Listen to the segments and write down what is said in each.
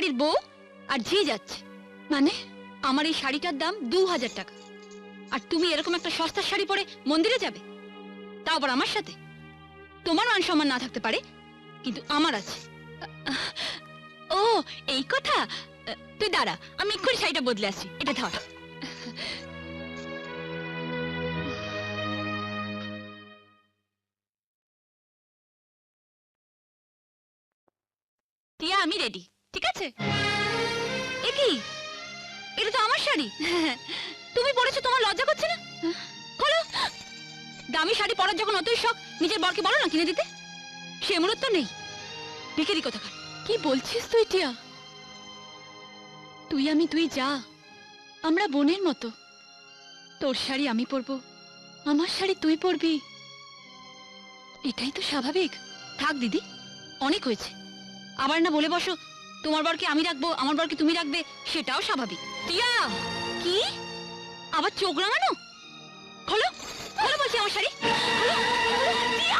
বাড়ির বউ আর ঝি যাচ্ছে। মানে আমার এই শাড়িটার দাম 2000 টাকা, আর তুমি এরকম একটা সস্তার শাড়ি পরে মন্দিরে যাবে, তাও আবার আমার সাথে? তোমার মান সম্মান না থাকতে পারে, কিন্তু আমার আছে। ও এই কথা, তুই দাঁড়া, আমি এক্ষুনি শাড়িটা বদলে আসছি। এটা ধর। টিয়া আমি রেডি, ঠিক আছে? এ কি, এটা তো আমার শাড়ি। তুমি পরেছো, তোমার লজ্জা করছে না? খোলো। দামি শাড়ি পরার যখন অতই শখ, নিজের বরকে বলো না কিনে দিতে। সে মূলত নেই, ভিখারি কোথাকার। কি বলছিস তুই টিয়া? তুই আমি দুই যা, আমরা বোনের মতো। তোর শাড়ি আমি পরবো, আমার শাড়ি তুই পরবি, এটাই তো স্বাভাবিক। থাক দিদি, অনেক হয়েছে। আবার না বলে বসো তোমার বরকে আমি রাখবো, আমার বরকে তুমি রাখবে, সেটাও স্বাভাবিক। টিয়া, কি আবার চোখ রাঙানো? খোলো, খোলো বলছি আমার শাড়ি। টিয়া,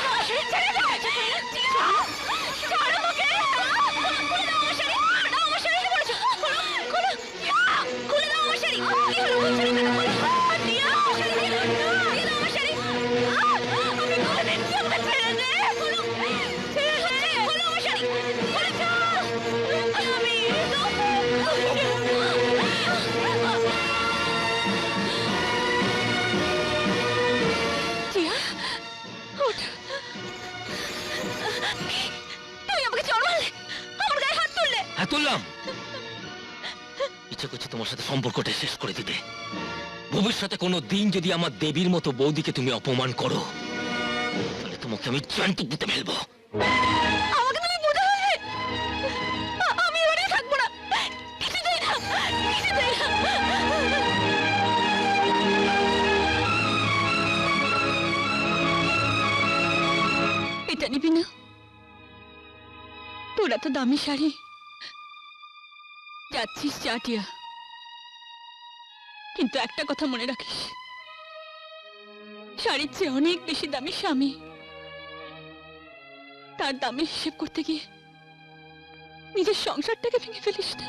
আমার শাড়ি ছেড়ে দে। টিয়া, ছাড়ো আমাকে। খুলে দাও আমার শাড়ি। দাও আমার শাড়ি, বলেছো। খোলো, খোলো। টিয়া, খুলে দাও আমার শাড়ি। কি হলো? শাড়ি কেন খোলো? টিয়া, শাড়ি দিয়ে দাও। দিয়ে দাও আমার শাড়ি। আমি খুলে দিচ্ছি, আমাকে ছেড়ে দে। খোলো, ছেড়ে দে। খোলো আমার শাড়ি। বলেছো। আমি টিয়া, ওঠ। তুমি আমাকে চড় মারলে, আমার গায়ে হাত তুললে। হ্যাঁ তুললাম, ইচ্ছে করছে তোমার সাথে সম্পর্কটা শেষ করে দিতে। ভবিষ্যতে কোনো দিন যদি আমার দেবীর মতো বৌদিকে তুমি অপমান করো, তাহলে তোমাকে আমি জ্যান্ত পুঁতে ফেলবো। আমাকে তুমি বুঝে ফেলবে। আমি এবারে থাকবো না, কিছুতেই না, কিছুতেই না। এটা নিবি না? তোর এত দামি শাড়ি। যাচ্ছিস যা টিয়া, কিন্তু একটা কথা মনে রাখিস, শাড়ির চেয়ে অনেক বেশি দামি স্বামী। তার দামের হিসেব করতে গিয়ে নিজের সংসারটাকে ভেঙে ফেলিস না।